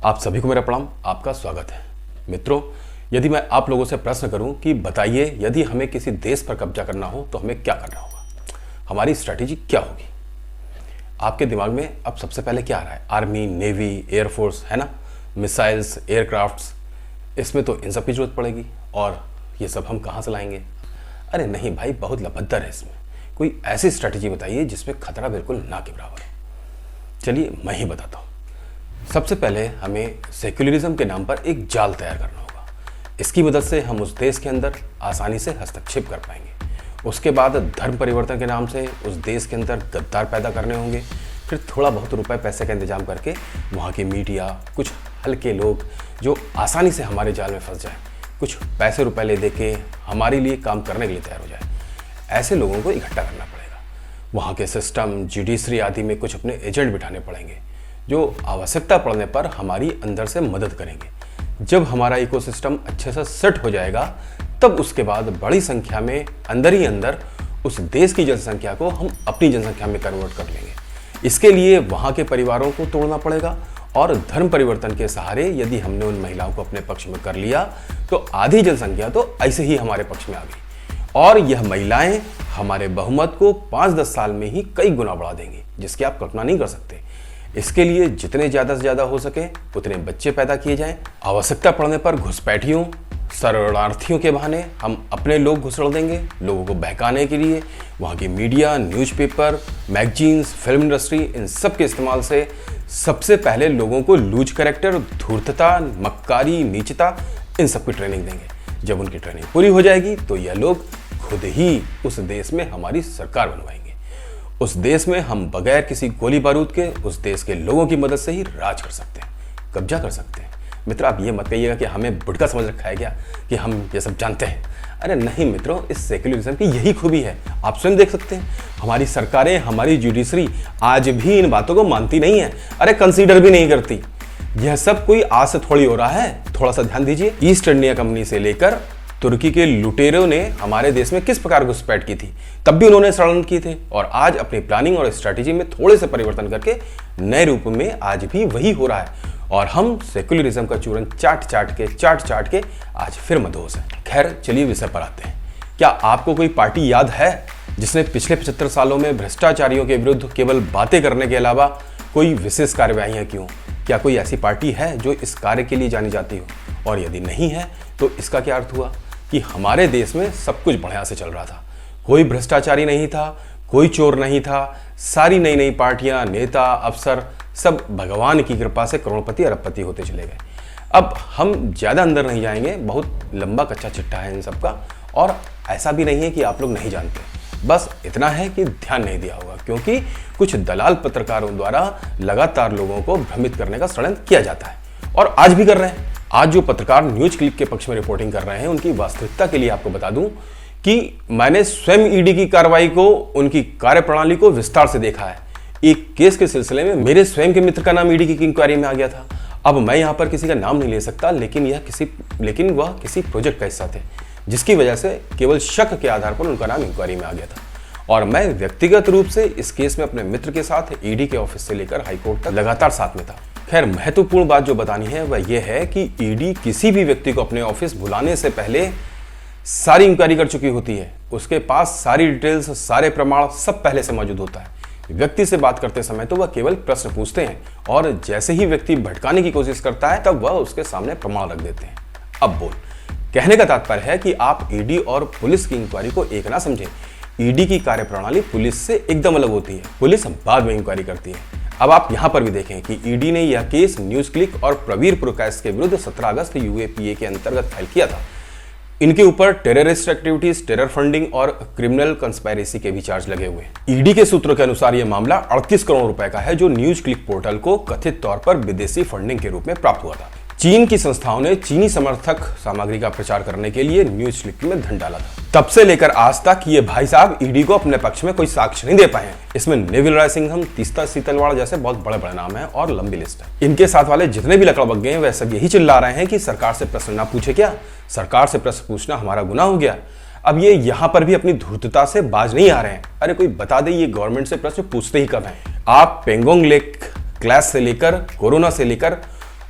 आप सभी को मेरा प्रणाम, आपका स्वागत है। मित्रों, यदि मैं आप लोगों से प्रश्न करूं कि बताइए यदि हमें किसी देश पर कब्जा करना हो तो हमें क्या करना होगा, हमारी स्ट्रैटेजी क्या होगी, आपके दिमाग में अब सबसे पहले क्या आ रहा है? आर्मी, नेवी, एयरफोर्स, है ना, मिसाइल्स, एयरक्राफ्ट्स, इसमें तो इन सब की जरूरत पड़ेगी और ये सब हम कहाँ से लाएंगे? अरे नहीं भाई, बहुत लपद्दर है इसमें। कोई ऐसी स्ट्रैटेजी बताइए जिसमें खतरा बिल्कुल ना के बराबर हो। चलिए मैं ही बताता हूँ। सबसे पहले हमें सेक्युलरिज्म के नाम पर एक जाल तैयार करना होगा। इसकी मदद से हम उस देश के अंदर आसानी से हस्तक्षेप कर पाएंगे। उसके बाद धर्म परिवर्तन के नाम से उस देश के अंदर गद्दार पैदा करने होंगे। फिर थोड़ा बहुत रुपए पैसे का इंतजाम करके वहाँ की मीडिया, कुछ हल्के लोग जो आसानी से हमारे जाल में फंस जाए, कुछ पैसे रुपए ले दे के हमारे लिए काम करने के लिए तैयार हो जाए, ऐसे लोगों को इकट्ठा करना पड़ेगा। वहाँ के सिस्टम, जुडिशरी आदि में कुछ अपने एजेंट बिठाने पड़ेंगे जो आवश्यकता पड़ने पर हमारी अंदर से मदद करेंगे। जब हमारा इकोसिस्टम अच्छे से सेट हो जाएगा तब उसके बाद बड़ी संख्या में अंदर ही अंदर उस देश की जनसंख्या को हम अपनी जनसंख्या में कन्वर्ट कर लेंगे। इसके लिए वहाँ के परिवारों को तोड़ना पड़ेगा और धर्म परिवर्तन के सहारे यदि हमने उन महिलाओं को अपने पक्ष में कर लिया तो आधी जनसंख्या तो ऐसे ही हमारे पक्ष में आ गई और यह महिलाएं हमारे बहुमत को 5-10 साल में ही कई गुना बढ़ा देंगी, जिसकी आप कल्पना नहीं कर सकते। इसके लिए जितने ज़्यादा से ज़्यादा हो सके उतने बच्चे पैदा किए जाएं। आवश्यकता पड़ने पर घुसपैठियों, शरणार्थियों के बहाने हम अपने लोग घुसड़ देंगे, लोगों को बहकाने के लिए। वहाँ की media, newspaper, magazines, film industry, इन सब के इस्तेमाल से सबसे पहले लोगों को लूज कैरेक्टर, धूर्तता, मक्कारी, नीचता, इन सब की ट्रेनिंग देंगे। जब उनकी ट्रेनिंग पूरी हो जाएगी तो यह लोग खुद ही उस देश में हमारी सरकार बनवाएंगे। उस देश में हम बगैर किसी गोली बारूद के उस देश के लोगों की मदद से ही राज कर सकते हैं, कब्जा कर सकते हैं। मित्र, आप ये मत कहिएगा कि हमें बुड़का समझ रखा है क्या, कि हम ये सब जानते हैं। अरे नहीं मित्रों, इस सेक्युलरिज्म की यही खूबी है। आप स्वयं देख सकते हैं, हमारी सरकारें, हमारी जुडिशरी आज भी इन बातों को मानती नहीं है। अरे कंसीडर भी नहीं करती। यह सब कोई आज से थोड़ी हो रहा है। थोड़ा सा ध्यान दीजिए, ईस्ट इंडिया कंपनी से लेकर तुर्की के लुटेरों ने हमारे देश में किस प्रकार घुसपैठ की थी, तब भी उन्होंने षड्यंत्र किए थे और आज अपनी प्लानिंग और स्ट्रैटेजी में थोड़े से परिवर्तन करके नए रूप में आज भी वही हो रहा है और हम सेक्युलरिज्म का चूरन चाट चाट के आज फिर मदहोश है। खैर, चलिए विषय पर आते हैं। क्या आपको कोई पार्टी याद है जिसने पिछले 75 सालों में भ्रष्टाचारियों के विरुद्ध केवल बातें करने के अलावा कोई विशेष कार्यवाहियां की हों? क्या कोई ऐसी पार्टी है जो इस कार्य के लिए जानी जाती हो? और यदि नहीं है तो इसका क्या अर्थ हुआ कि हमारे देश में सब कुछ बढ़िया से चल रहा था, कोई भ्रष्टाचारी नहीं था, कोई चोर नहीं था, सारी नई नई पार्टियां, नेता, अफसर सब भगवान की कृपा से करोड़पति अरबपति होते चले गए। अब हम ज़्यादा अंदर नहीं जाएंगे, बहुत लंबा कच्चा चिट्ठा है इन सब का और ऐसा भी नहीं है कि आप लोग नहीं जानते। बस इतना है कि ध्यान नहीं दिया होगा क्योंकि कुछ दलाल पत्रकारों द्वारा लगातार लोगों को भ्रमित करने का षड्यंत्र किया जाता है और आज भी कर रहे हैं। आज जो पत्रकार न्यूज क्लिक के पक्ष में रिपोर्टिंग कर रहे हैं उनकी वास्तविकता के लिए आपको बता दूं कि मैंने स्वयं ईडी की कार्रवाई को, उनकी कार्यप्रणाली को विस्तार से देखा है। एक केस के सिलसिले में मेरे स्वयं के मित्र का नाम ईडी की इंक्वायरी में आ गया था। अब मैं यहां पर किसी का नाम नहीं ले सकता, लेकिन वह किसी प्रोजेक्ट का हिस्सा थे जिसकी वजह से केवल शक के आधार पर उनका नाम इंक्वायरी में आ गया था और मैं व्यक्तिगत रूप से इस केस में अपने मित्र के साथ ईडी के ऑफिस से लेकर हाईकोर्ट तक लगातार साथ में था। खैर, महत्वपूर्ण बात जो बतानी है वह यह है कि ईडी किसी भी व्यक्ति को अपने ऑफिस बुलाने से पहले सारी इंक्वायरी कर चुकी होती है। उसके पास सारी डिटेल्स, सारे प्रमाण सब पहले से मौजूद होता है। व्यक्ति से बात करते समय तो वह केवल प्रश्न पूछते हैं और जैसे ही व्यक्ति भटकाने की कोशिश करता है तब वह उसके सामने प्रमाण रख देते हैं। अब बोल, कहने का तात्पर्य है कि आप ईडी और पुलिस की इंक्वायरी को एक ना समझें। ईडी की कार्यप्रणाली पुलिस से एकदम अलग होती है। पुलिस बाद में इंक्वायरी करती है। अब आप यहां पर भी देखें कि ईडी ने यह केस न्यूज क्लिक और प्रवीर पुरकायस्थ के विरुद्ध 17 अगस्त यूएपीए के अंतर्गत फाइल किया था। इनके ऊपर टेररिस्ट एक्टिविटीज, टेरर फंडिंग और क्रिमिनल कंस्पायरेसी के भी चार्ज लगे हुए हैं। ईडी के सूत्रों के अनुसार यह मामला 38 करोड़ रुपए का है जो न्यूज क्लिक पोर्टल को कथित तौर पर विदेशी फंडिंग के रूप में प्राप्त हुआ था। चीन की संस्थाओं ने चीनी समर्थक सामग्री का प्रचार करने के लिए न्यूज क्लिक में धन डाला था। तब से लेकर आज तक ये भाई साहब ईडी को अपने पक्ष में कोई साक्ष्य नहीं दे पाए हैं। इसमें नेविल राय सिंघम, तीस्ता सीतलवाड़ जैसे बहुत बड़े बड़े नाम हैं और लंबी लिस्ट है। इनके साथ वाले जितने भी लकड़बग्गे हैं वह सब यही चिल्ला रहे हैं कि सरकार से प्रश्न ना पूछे क्या, सरकार से प्रश्न पूछना हमारा गुनाह हो गया। अब ये यहाँ पर भी अपनी धूर्तता से बाज नहीं आ रहे हैं। अरे कोई बता दे, ये गवर्नमेंट से प्रश्न पूछते ही कर रहे हैं। आप पेंगोंग लेक क्लैश से लेकर कोरोना से लेकर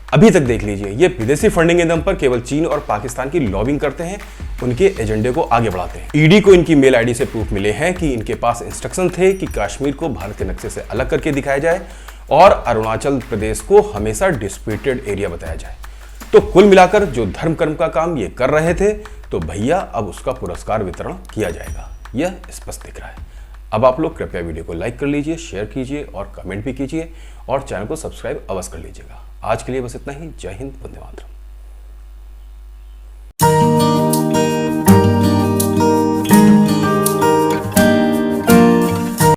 अभी तक देख लीजिए, ये विदेशी फंडिंग के दम पर केवल चीन और पाकिस्तान की लॉबिंग करते हैं, उनके एजेंडे को आगे बढ़ाते हैं। ईडी को इनकी मेल आईडी से प्रूफ मिले हैं कि इनके पास इंस्ट्रक्शन थे कि कश्मीर को भारत के नक्शे से अलग करके दिखाया जाए और अरुणाचल प्रदेश को हमेशा डिस्प्यूटेड एरिया बताया जाए। तो कुल मिलाकर जो धर्म कर्म का काम ये कर रहे थे, तो भैया अब उसका पुरस्कार वितरण किया जाएगा, यह स्पष्ट दिख रहा है। अब आप लोग कृपया वीडियो को लाइक कर लीजिए, शेयर कीजिए और कमेंट भी कीजिए और चैनल को सब्सक्राइब अवश्य कर लीजिएगा। आज के लिए बस इतना ही। जय हिंद, वंदे मातरम।